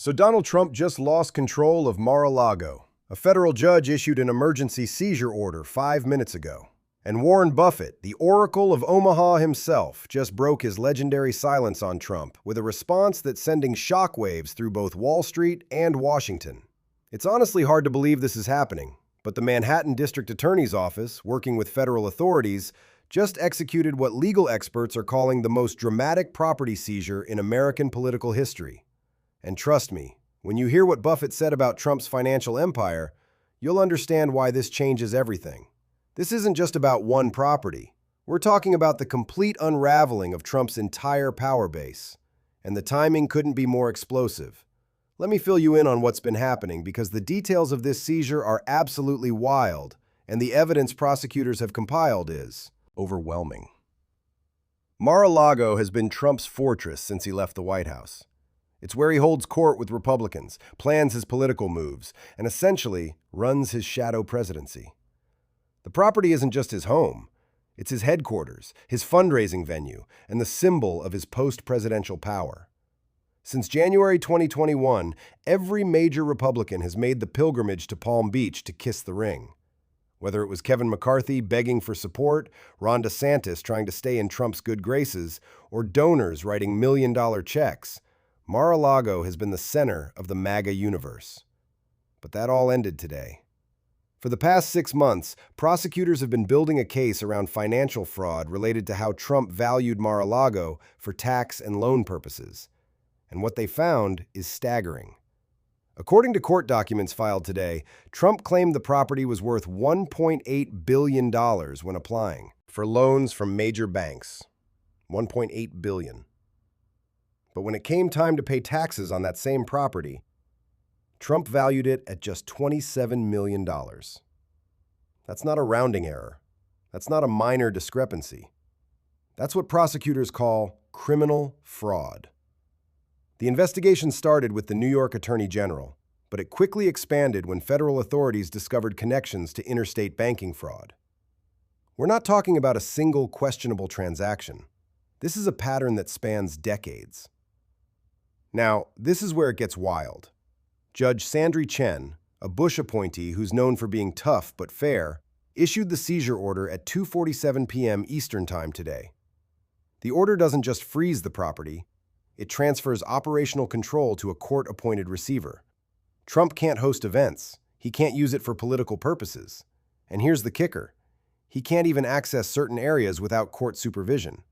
So Donald Trump just lost control of Mar-a-Lago. A federal judge issued an emergency seizure order 5 minutes ago. And Warren Buffett, the Oracle of Omaha himself, just broke his legendary silence on Trump with a response that's sending shockwaves through both Wall Street and Washington. It's honestly hard to believe this is happening, but the Manhattan District Attorney's Office, working with federal authorities, just executed what legal experts are calling the most dramatic property seizure in American political history. And trust me, when you hear what Buffett said about Trump's financial empire, you'll understand why this changes everything. This isn't just about one property. We're talking about the complete unraveling of Trump's entire power base. And the timing couldn't be more explosive. Let me fill you in on what's been happening because the details of this seizure are absolutely wild, and the evidence prosecutors have compiled is overwhelming. Mar-a-Lago has been Trump's fortress since he left the White House. It's where he holds court with Republicans, plans his political moves, and essentially runs his shadow presidency. The property isn't just his home. It's his headquarters, his fundraising venue, and the symbol of his post-presidential power. Since January 2021, every major Republican has made the pilgrimage to Palm Beach to kiss the ring. Whether it was Kevin McCarthy begging for support, Ron DeSantis trying to stay in Trump's good graces, or donors writing million-dollar checks, Mar-a-Lago has been the center of the MAGA universe. But that all ended today. For the past 6 months, prosecutors have been building a case around financial fraud related to how Trump valued Mar-a-Lago for tax and loan purposes. And what they found is staggering. According to court documents filed today, Trump claimed the property was worth $1.8 billion when applying for loans from major banks. $1.8 billion. But when it came time to pay taxes on that same property, Trump valued it at just $27 million. That's not a rounding error. That's not a minor discrepancy. That's what prosecutors call criminal fraud. The investigation started with the New York Attorney General, but it quickly expanded when federal authorities discovered connections to interstate banking fraud. We're not talking about a single questionable transaction. This is a pattern that spans decades. Now, this is where it gets wild. Judge Sandry Chen, a Bush appointee who's known for being tough but fair, issued the seizure order at 2:47 p.m. Eastern Time today. The order doesn't just freeze the property, it transfers operational control to a court-appointed receiver. Trump can't host events. He can't use it for political purposes. And here's the kicker. He can't even access certain areas without court supervision.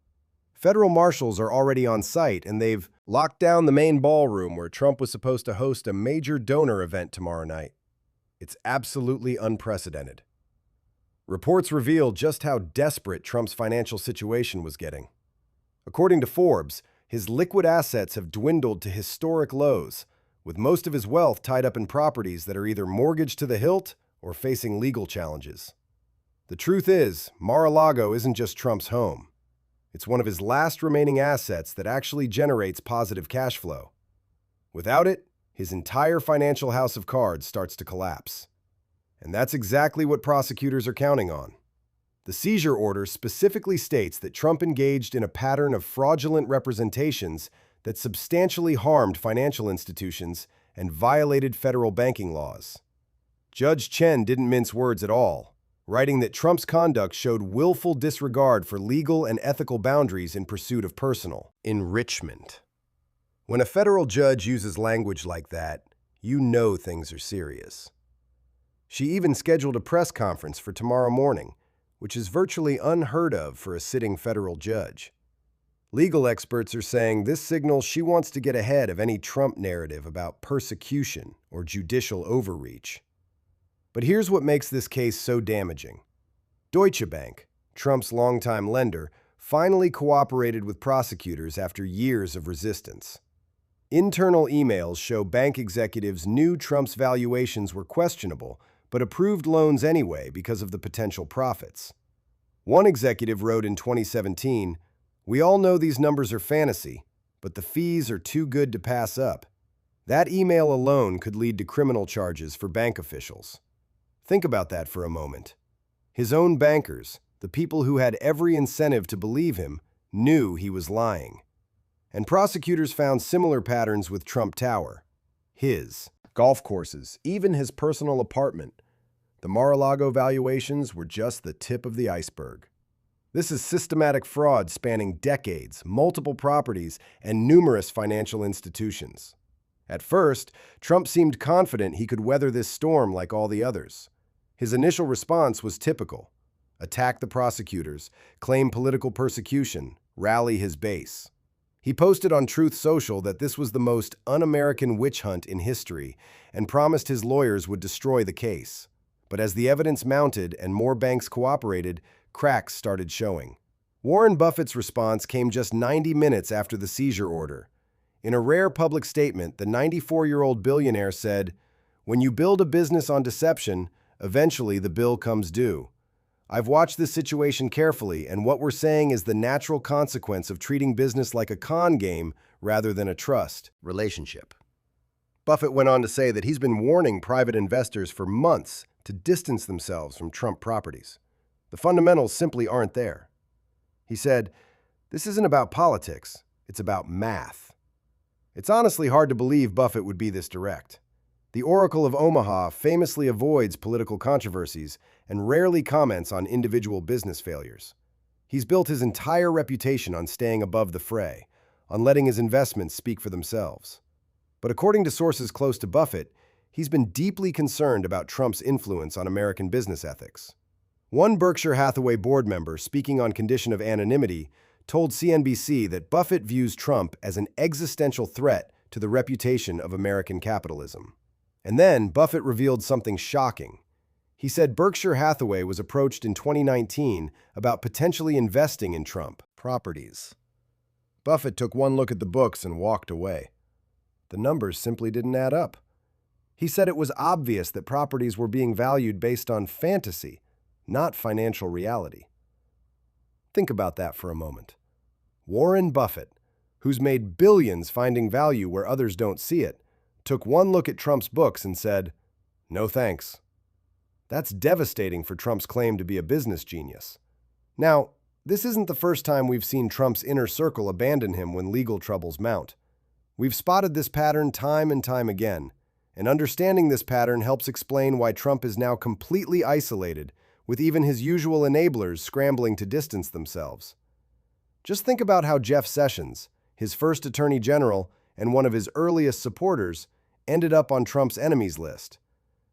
Federal marshals are already on site, and they've locked down the main ballroom where Trump was supposed to host a major donor event tomorrow night. It's absolutely unprecedented. Reports reveal just how desperate Trump's financial situation was getting. According to Forbes, his liquid assets have dwindled to historic lows, with most of his wealth tied up in properties that are either mortgaged to the hilt or facing legal challenges. The truth is, Mar-a-Lago isn't just Trump's home. It's one of his last remaining assets that actually generates positive cash flow. Without it, his entire financial house of cards starts to collapse. And that's exactly what prosecutors are counting on. The seizure order specifically states that Trump engaged in a pattern of fraudulent representations that substantially harmed financial institutions and violated federal banking laws. Judge Chen didn't mince words at all, writing that Trump's conduct showed willful disregard for legal and ethical boundaries in pursuit of personal enrichment. When a federal judge uses language like that, you know things are serious. She even scheduled a press conference for tomorrow morning, which is virtually unheard of for a sitting federal judge. Legal experts are saying this signals she wants to get ahead of any Trump narrative about persecution or judicial overreach. But here's what makes this case so damaging. Deutsche Bank, Trump's longtime lender, finally cooperated with prosecutors after years of resistance. Internal emails show bank executives knew Trump's valuations were questionable, but approved loans anyway because of the potential profits. One executive wrote in 2017, "We all know these numbers are fantasy, but the fees are too good to pass up." That email alone could lead to criminal charges for bank officials. Think about that for a moment. His own bankers, the people who had every incentive to believe him, knew he was lying. And prosecutors found similar patterns with Trump Tower. His golf courses, even his personal apartment. The Mar-a-Lago valuations were just the tip of the iceberg. This is systematic fraud spanning decades, multiple properties, and numerous financial institutions. At first, Trump seemed confident he could weather this storm like all the others. His initial response was typical: attack the prosecutors, claim political persecution, rally his base. He posted on Truth Social that this was the most un-American witch hunt in history and promised his lawyers would destroy the case. But as the evidence mounted and more banks cooperated, cracks started showing. Warren Buffett's response came just 90 minutes after the seizure order. In a rare public statement, the 94-year-old billionaire said, "When you build a business on deception, eventually the bill comes due. I've watched this situation carefully, and what we're saying is the natural consequence of treating business like a con game rather than a trust relationship." Buffett went on to say that he's been warning private investors for months to distance themselves from Trump properties. The fundamentals simply aren't there. He said, "This isn't about politics, it's about math." It's honestly hard to believe Buffett would be this direct. The Oracle of Omaha famously avoids political controversies and rarely comments on individual business failures. He's built his entire reputation on staying above the fray, on letting his investments speak for themselves. But according to sources close to Buffett, he's been deeply concerned about Trump's influence on American business ethics. One Berkshire Hathaway board member, speaking on condition of anonymity, told CNBC that Buffett views Trump as an existential threat to the reputation of American capitalism. And then Buffett revealed something shocking. He said Berkshire Hathaway was approached in 2019 about potentially investing in Trump properties. Buffett took one look at the books and walked away. The numbers simply didn't add up. He said it was obvious that properties were being valued based on fantasy, not financial reality. Think about that for a moment. Warren Buffett, who's made billions finding value where others don't see it, took one look at Trump's books and said, "No thanks." That's devastating for Trump's claim to be a business genius. Now, this isn't the first time we've seen Trump's inner circle abandon him when legal troubles mount. We've spotted this pattern time and time again, and understanding this pattern helps explain why Trump is now completely isolated, with even his usual enablers scrambling to distance themselves. Just think about how Jeff Sessions, his first attorney general and one of his earliest supporters, ended up on Trump's enemies list.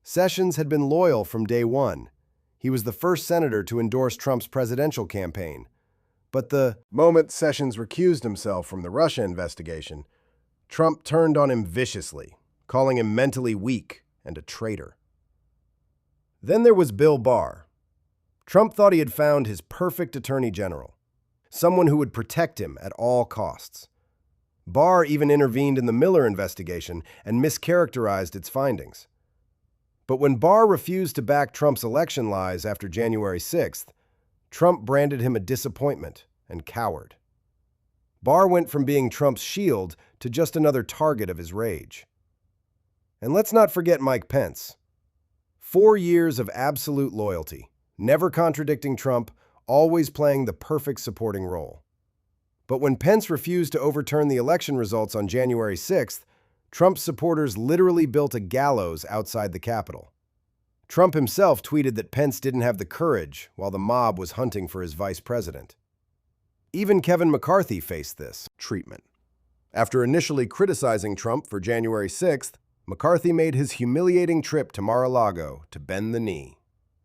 Sessions had been loyal from day one. He was the first senator to endorse Trump's presidential campaign. But the moment Sessions recused himself from the Russia investigation, Trump turned on him viciously, calling him mentally weak and a traitor. Then there was Bill Barr. Trump thought he had found his perfect attorney general, someone who would protect him at all costs. Barr even intervened in the Miller investigation and mischaracterized its findings. But when Barr refused to back Trump's election lies after January 6th, Trump branded him a disappointment and coward. Barr went from being Trump's shield to just another target of his rage. And let's not forget Mike Pence. 4 years of absolute loyalty, never contradicting Trump, always playing the perfect supporting role. But when Pence refused to overturn the election results on January 6th, Trump's supporters literally built a gallows outside the Capitol. Trump himself tweeted that Pence didn't have the courage while the mob was hunting for his vice president. Even Kevin McCarthy faced this treatment. After initially criticizing Trump for January 6th, McCarthy made his humiliating trip to Mar-a-Lago to bend the knee.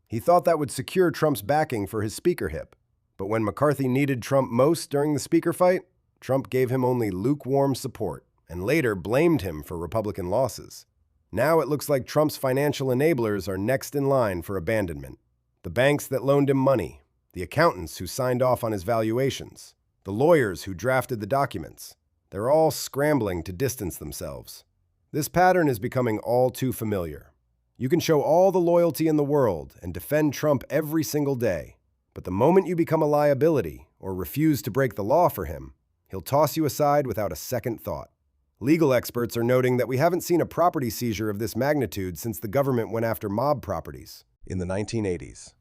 He thought that would secure Trump's backing for his speakership. But when McCarthy needed Trump most during the speaker fight, Trump gave him only lukewarm support and later blamed him for Republican losses. Now it looks like Trump's financial enablers are next in line for abandonment. The banks that loaned him money, the accountants who signed off on his valuations, the lawyers who drafted the documents, they're all scrambling to distance themselves. This pattern is becoming all too familiar. You can show all the loyalty in the world and defend Trump every single day. But the moment you become a liability or refuse to break the law for him, he'll toss you aside without a second thought. Legal experts are noting that we haven't seen a property seizure of this magnitude since the government went after mob properties in the 1980s.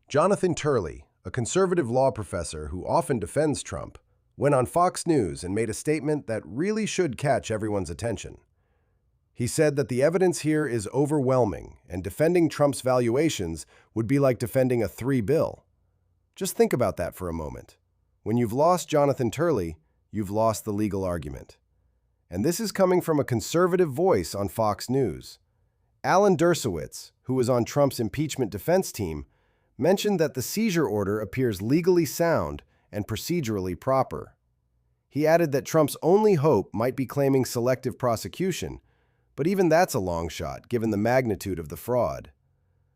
Jonathan Turley, a conservative law professor who often defends Trump, went on Fox News and made a statement that really should catch everyone's attention. He said that the evidence here is overwhelming, and defending Trump's valuations would be like defending a 3 bill. Just think about that for a moment. When you've lost Jonathan Turley, you've lost the legal argument. And this is coming from a conservative voice on Fox News. Alan Dershowitz, who was on Trump's impeachment defense team, mentioned that the seizure order appears legally sound and procedurally proper. He added that Trump's only hope might be claiming selective prosecution, but even that's a long shot given the magnitude of the fraud.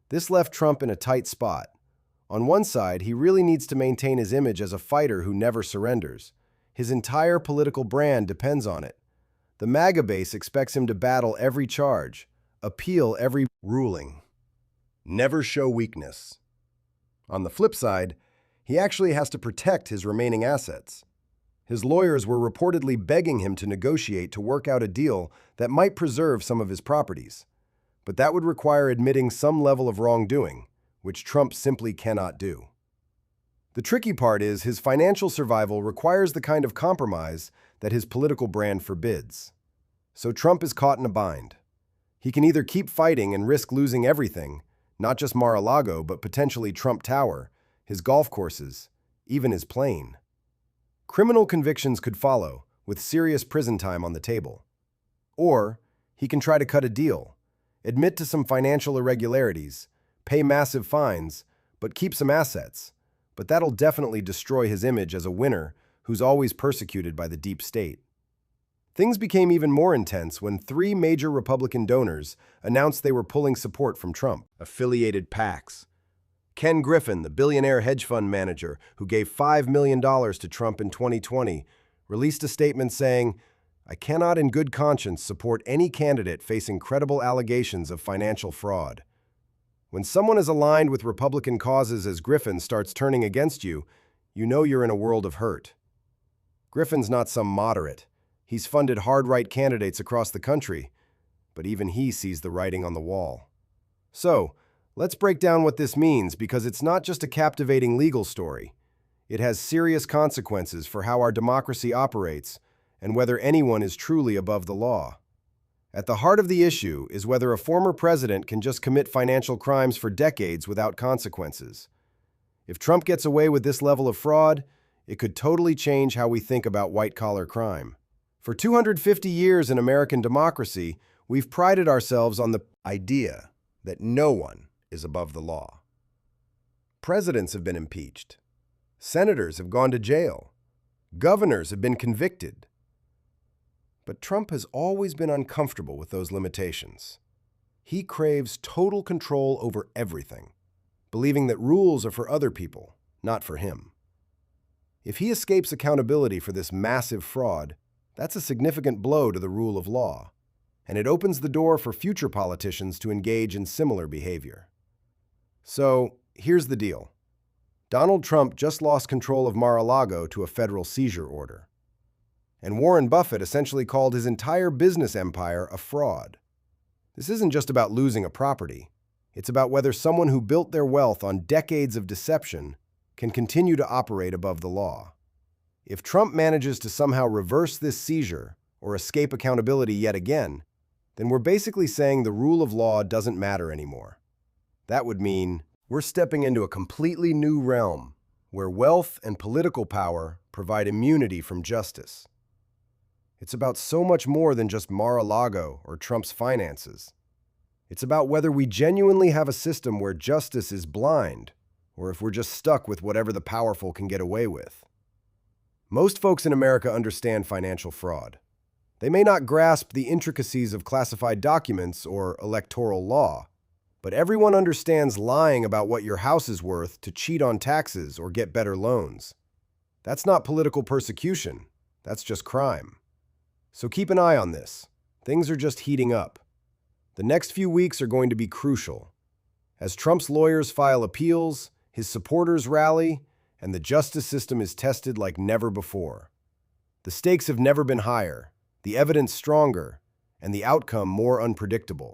This left Trump in a tight spot. On one side, he really needs to maintain his image as a fighter who never surrenders. His entire political brand depends on it. The MAGA base expects him to battle every charge, appeal every ruling, never show weakness. On the flip side, he actually has to protect his remaining assets. His lawyers were reportedly begging him to negotiate to work out a deal that might preserve some of his properties. But that would require admitting some level of wrongdoing, which Trump simply cannot do. The tricky part is his financial survival requires the kind of compromise that his political brand forbids. So Trump is caught in a bind. He can either keep fighting and risk losing everything, not just Mar-a-Lago, but potentially Trump Tower, his golf courses, even his plane. Criminal convictions could follow, with serious prison time on the table. Or he can try to cut a deal, admit to some financial irregularities, pay massive fines, but keep some assets. But that'll definitely destroy his image as a winner who's always persecuted by the deep state. Things became even more intense when 3 major Republican donors announced they were pulling support from Trump. Affiliated PACs. Ken Griffin, the billionaire hedge fund manager who gave $5 million to Trump in 2020, released a statement saying, "I cannot in good conscience support any candidate facing credible allegations of financial fraud." When someone as aligned with Republican causes as Griffin starts turning against you, you know you're in a world of hurt. Griffin's not some moderate. He's funded hard-right candidates across the country, but even he sees the writing on the wall. So, let's break down what this means, because it's not just a captivating legal story. It has serious consequences for how our democracy operates and whether anyone is truly above the law. At the heart of the issue is whether a former president can just commit financial crimes for decades without consequences. If Trump gets away with this level of fraud, it could totally change how we think about white-collar crime. For 250 years in American democracy, we've prided ourselves on the idea that no one is above the law. Presidents have been impeached. Senators have gone to jail. Governors have been convicted. But Trump has always been uncomfortable with those limitations. He craves total control over everything, believing that rules are for other people, not for him. If he escapes accountability for this massive fraud, that's a significant blow to the rule of law, and it opens the door for future politicians to engage in similar behavior. So, here's the deal. Donald Trump just lost control of Mar-a-Lago to a federal seizure order. And Warren Buffett essentially called his entire business empire a fraud. This isn't just about losing a property. It's about whether someone who built their wealth on decades of deception can continue to operate above the law. If Trump manages to somehow reverse this seizure or escape accountability yet again, then we're basically saying the rule of law doesn't matter anymore. That would mean we're stepping into a completely new realm where wealth and political power provide immunity from justice. It's about so much more than just Mar-a-Lago or Trump's finances. It's about whether we genuinely have a system where justice is blind, or if we're just stuck with whatever the powerful can get away with. Most folks in America understand financial fraud. They may not grasp the intricacies of classified documents or electoral law, but everyone understands lying about what your house is worth to cheat on taxes or get better loans. That's not political persecution. That's just crime. So keep an eye on this. Things are just heating up. The next few weeks are going to be crucial. As Trump's lawyers file appeals, his supporters rally, and the justice system is tested like never before. The stakes have never been higher, the evidence stronger, and the outcome more unpredictable.